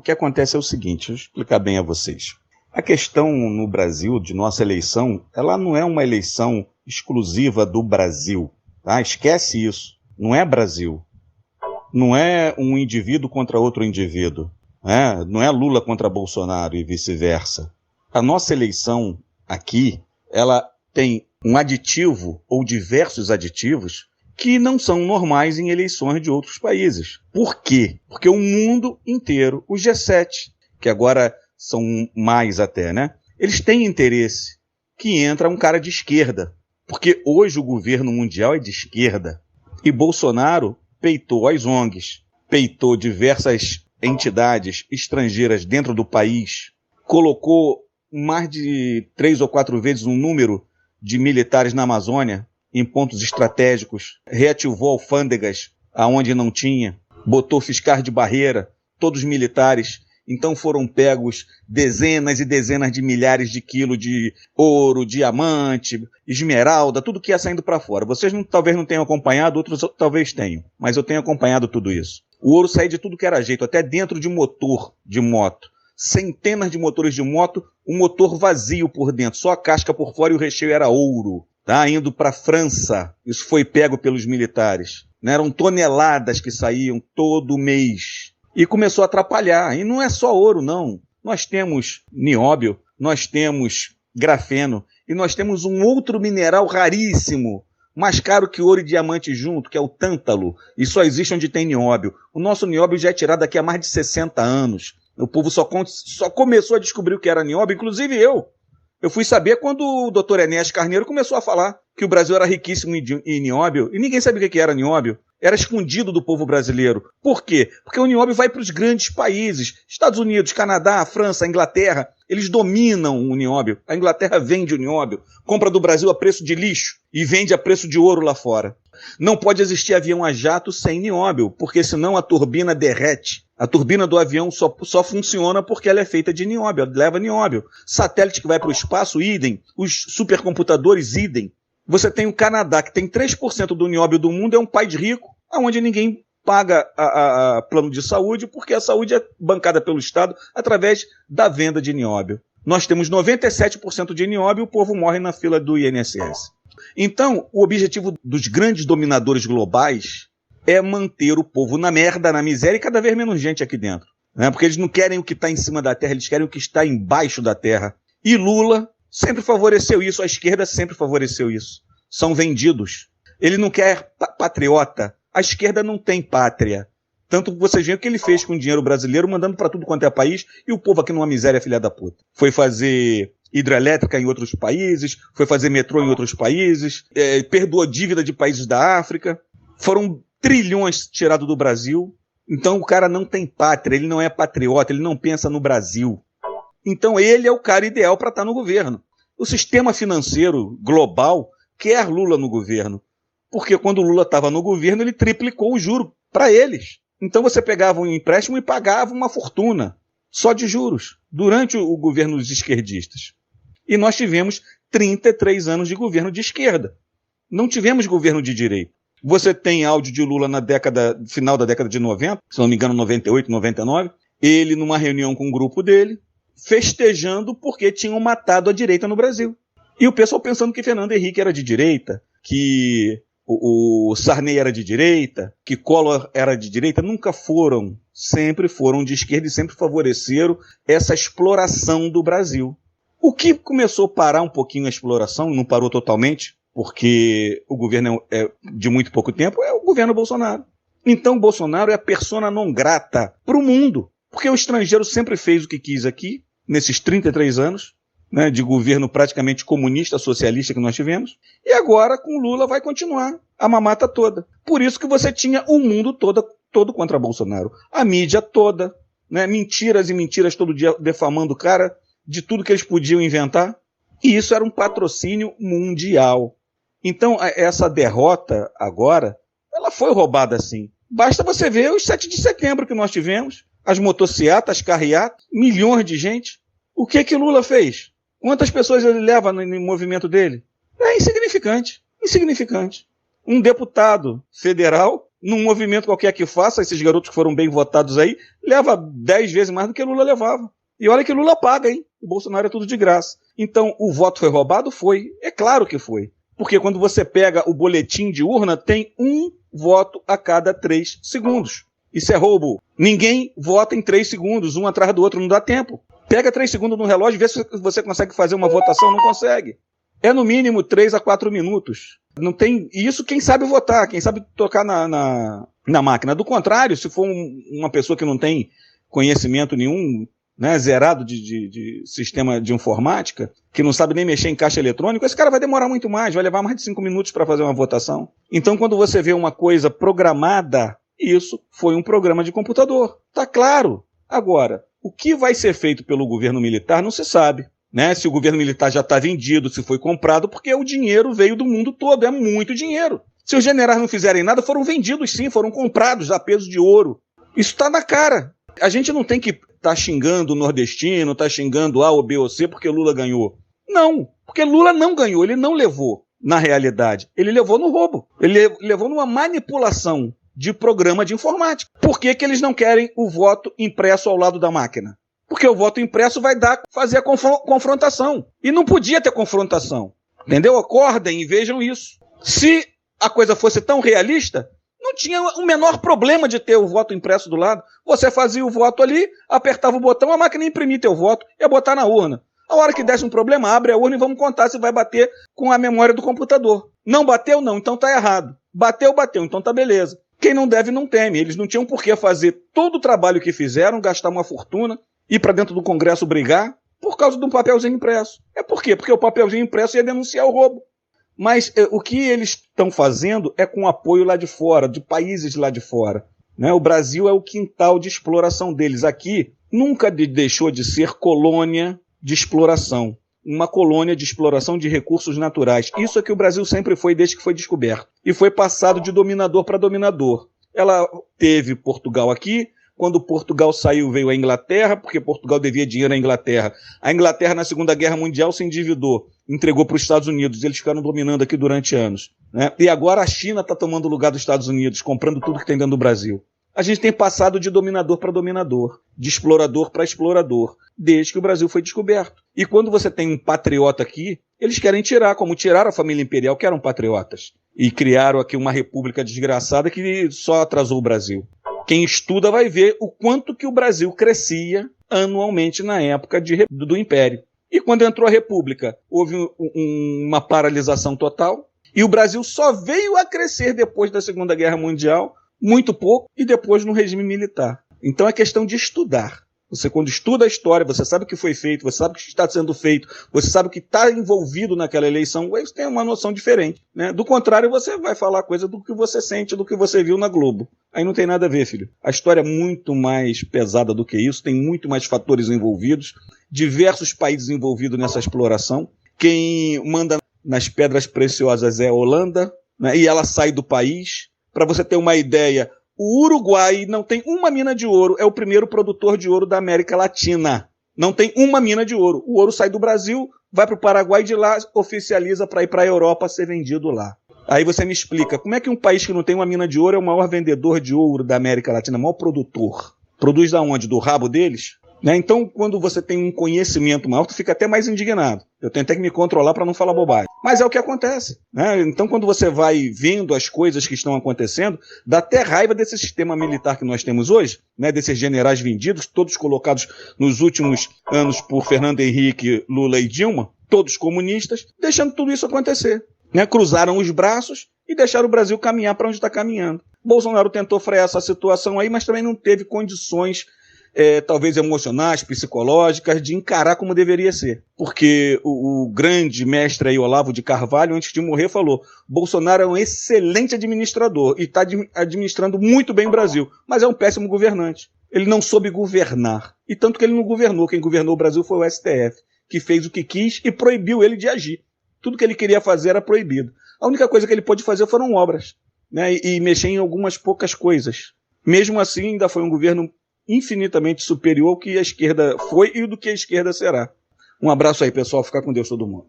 O que acontece é o seguinte, deixa eu explicar bem a vocês. A questão no Brasil, de nossa eleição, ela não é uma eleição exclusiva do Brasil, tá? Esquece isso. Não é Brasil. Não é um indivíduo contra outro indivíduo. Né? Não é Lula contra Bolsonaro e vice-versa. A nossa eleição aqui, ela tem um aditivo ou diversos aditivos que não são normais em eleições de outros países. Por quê? Porque o mundo inteiro, o G7, que agora são mais até, né? Eles têm interesse que entra um cara de esquerda. Porque hoje o governo mundial é de esquerda. E Bolsonaro peitou as ONGs, peitou diversas entidades estrangeiras dentro do país, colocou mais de 3 ou 4 vezes um número de militares na Amazônia, em pontos estratégicos, reativou alfândegas aonde não tinha, botou fiscais de barreira, todos militares. Então foram pegos dezenas e dezenas de milhares de quilos de ouro, diamante, esmeralda, tudo que ia saindo para fora. Vocês talvez não tenham acompanhado, outros talvez tenham, mas eu tenho acompanhado tudo isso. O ouro saía de tudo que era jeito, até dentro de motor de moto. Centenas de motores de moto, um motor vazio por dentro, só a casca por fora e o recheio era ouro. Tá? Indo para a França, isso foi pego pelos militares. Né? Eram toneladas que saíam todo mês. E começou a atrapalhar. E não é só ouro, não. Nós temos nióbio, nós temos grafeno, e nós temos um outro mineral raríssimo, mais caro que ouro e diamante junto, que é o tântalo, e só existe onde tem nióbio. O nosso nióbio já é tirado daqui a mais de 60 anos. O povo só começou a descobrir o que era nióbio, inclusive eu. Eu fui saber quando o Dr. Enéas Carneiro começou a falar que o Brasil era riquíssimo em nióbio, e ninguém sabia o que era nióbio. Era escondido do povo brasileiro. Por quê? Porque o nióbio vai para os grandes países. Estados Unidos, Canadá, França, Inglaterra, eles dominam o nióbio. A Inglaterra vende o nióbio, compra do Brasil a preço de lixo e vende a preço de ouro lá fora. Não pode existir avião a jato sem nióbio, porque senão a turbina derrete. A turbina do avião só funciona porque ela é feita de nióbio, ela leva nióbio. Satélite que vai para o espaço, idem. Os supercomputadores, idem. Você tem o Canadá, que tem 3% do nióbio do mundo, é um país rico, onde ninguém paga a plano de saúde, porque a saúde é bancada pelo Estado através da venda de nióbio. Nós temos 97% de nióbio e o povo morre na fila do INSS. Então, o objetivo dos grandes dominadores globais é manter o povo na merda, na miséria e cada vez menos gente aqui dentro. Né? Porque eles não querem o que está em cima da terra, eles querem o que está embaixo da terra. E Lula sempre favoreceu isso, a esquerda sempre favoreceu isso. São vendidos. Ele não quer patriota. A esquerda não tem pátria. Tanto que vocês veem o que ele fez com o dinheiro brasileiro, mandando para tudo quanto é país, e o povo aqui numa miséria, filha da puta. Foi fazer hidrelétrica em outros países, foi fazer metrô em outros países, perdoou dívida de países da África. Foram trilhões tirados do Brasil. Então o cara não tem pátria, ele não é patriota, ele não pensa no Brasil. Então ele é o cara ideal para estar no governo. O sistema financeiro global quer Lula no governo. Porque quando o Lula estava no governo, ele triplicou o juro para eles. Então você pegava um empréstimo e pagava uma fortuna, só de juros, durante o governo dos esquerdistas. E nós tivemos 33 anos de governo de esquerda. Não tivemos governo de direita. Você tem áudio de Lula na final da década de 90, se não me engano, 98, 99, ele numa reunião com um grupo dele, festejando porque tinham matado a direita no Brasil. E o pessoal pensando que Fernando Henrique era de direita, que o Sarney era de direita, que Collor era de direita, nunca foram. Sempre foram de esquerda e sempre favoreceram essa exploração do Brasil. O que começou a parar um pouquinho a exploração, não parou totalmente, porque o governo é de muito pouco tempo, é o governo Bolsonaro. Então Bolsonaro é a persona non grata para o mundo, porque o estrangeiro sempre fez o que quis aqui, nesses 33 anos, né, de governo praticamente comunista, socialista que nós tivemos, e agora com Lula vai continuar a mamata toda. Por isso que você tinha o mundo todo contra Bolsonaro. A mídia toda, né, mentiras e mentiras todo dia defamando o cara de tudo que eles podiam inventar, e isso era um patrocínio mundial. Então essa derrota agora, ela foi roubada sim. Basta você ver os 7 de setembro que nós tivemos, as motocicletas, as carreatas, milhões de gente. O que Lula fez? Quantas pessoas ele leva no movimento dele? É insignificante, insignificante. Um deputado federal num movimento qualquer que faça, esses garotos que foram bem votados aí, leva 10 vezes mais do que Lula levava. E olha que Lula paga, hein? O Bolsonaro é tudo de graça. Então, o voto foi roubado? Foi. É claro que foi. Porque quando você pega o boletim de urna, tem um voto a cada 3 segundos. Isso é roubo. Ninguém vota em 3 segundos, um atrás do outro, não dá tempo. Pega 3 segundos no relógio e vê se você consegue fazer uma votação, não consegue. É no mínimo 3 a 4 minutos. Não tem. E isso quem sabe votar, quem sabe tocar na máquina. Do contrário, se for uma pessoa que não tem conhecimento nenhum, né, zerado de sistema de informática, que não sabe nem mexer em caixa eletrônico, esse cara vai demorar muito mais, vai levar mais de 5 minutos para fazer uma votação. Então, quando você vê uma coisa programada, isso foi um programa de computador. Tá claro. Agora, o que vai ser feito pelo governo militar não se sabe. Né? Se o governo militar já está vendido, se foi comprado, porque o dinheiro veio do mundo todo, é muito dinheiro. Se os generais não fizerem nada, foram vendidos sim, foram comprados a peso de ouro. Isso está na cara. A gente não tem que estar xingando o nordestino, estar xingando A ou B ou C porque Lula ganhou. Não, porque Lula não ganhou, ele não levou na realidade. Ele levou no roubo, ele levou numa manipulação de programa de informática. Por que eles não querem o voto impresso ao lado da máquina? Porque o voto impresso vai fazer a confrontação. E não podia ter confrontação. Entendeu? Acordem e vejam isso. Se a coisa fosse tão realista, não tinha o menor problema de ter o voto impresso do lado. Você fazia o voto ali, apertava o botão, a máquina imprimia teu voto e ia botar na urna. A hora que desse um problema, abre a urna e vamos contar se vai bater com a memória do computador. Não bateu, não, então tá errado. Bateu, então tá beleza. Quem não deve, não teme. Eles não tinham por que fazer todo o trabalho que fizeram, gastar uma fortuna, ir para dentro do Congresso brigar, por causa de um papelzinho impresso. É por quê? Porque o papelzinho impresso ia denunciar o roubo. Mas o que eles estão fazendo é com apoio lá de fora, de países lá de fora. Né? O Brasil é o quintal de exploração deles. Aqui nunca deixou de ser colônia de exploração. Uma colônia de exploração de recursos naturais. Isso é que o Brasil sempre foi desde que foi descoberto. E foi passado de dominador para dominador. Ela teve Portugal aqui. Quando Portugal saiu, veio a Inglaterra, porque Portugal devia dinheiro à Inglaterra. A Inglaterra, na Segunda Guerra Mundial, se endividou, entregou para os Estados Unidos. Eles ficaram dominando aqui durante anos. Né? E agora a China está tomando o lugar dos Estados Unidos, comprando tudo que tem dentro do Brasil. A gente tem passado de dominador para dominador, de explorador para explorador, desde que o Brasil foi descoberto. E quando você tem um patriota aqui, eles querem tirar, como tiraram a família imperial, que eram patriotas. E criaram aqui uma república desgraçada que só atrasou o Brasil. Quem estuda vai ver o quanto que o Brasil crescia anualmente na época do Império. E quando entrou a República, houve uma paralisação total. E o Brasil só veio a crescer depois da Segunda Guerra Mundial, muito pouco, e depois no regime militar. Então é questão de estudar. Você, quando estuda a história, você sabe o que foi feito, você sabe o que está sendo feito, você sabe o que está envolvido naquela eleição, você tem uma noção diferente. Né? Do contrário, você vai falar coisa do que você sente, do que você viu na Globo. Aí não tem nada a ver, filho. A história é muito mais pesada do que isso, tem muito mais fatores envolvidos, diversos países envolvidos nessa exploração. Quem manda nas pedras preciosas é a Holanda, né? E ela sai do país. Para você ter uma ideia, o Uruguai não tem uma mina de ouro, é o primeiro produtor de ouro da América Latina. Não tem uma mina de ouro. O ouro sai do Brasil, vai para o Paraguai e de lá oficializa para ir para a Europa ser vendido lá. Aí você me explica, como é que um país que não tem uma mina de ouro é o maior vendedor de ouro da América Latina, o maior produtor? Produz da onde? Do rabo deles? Né? Então, quando você tem um conhecimento maior, tu fica até mais indignado. Eu tenho até que me controlar para não falar bobagem. Mas é o que acontece. Né? Então, quando você vai vendo as coisas que estão acontecendo, dá até raiva desse sistema militar que nós temos hoje, né? Desses generais vendidos, todos colocados nos últimos anos por Fernando Henrique, Lula e Dilma, todos comunistas, deixando tudo isso acontecer. Né? Cruzaram os braços e deixaram o Brasil caminhar para onde está caminhando. Bolsonaro tentou frear essa situação aí, mas também não teve condições talvez emocionais, psicológicas, de encarar como deveria ser. Porque o grande mestre aí, Olavo de Carvalho, antes de morrer, falou: Bolsonaro é um excelente administrador e está administrando muito bem o Brasil, mas é um péssimo governante. Ele não soube governar. E tanto que ele não governou. Quem governou o Brasil foi o STF, que fez o que quis e proibiu ele de agir. Tudo que ele queria fazer era proibido. A única coisa que ele pôde fazer foram obras, né? E mexer em algumas poucas coisas. Mesmo assim, ainda foi um governo infinitamente superior ao que a esquerda foi e do que a esquerda será. Um abraço aí, pessoal. Fica com Deus todo mundo.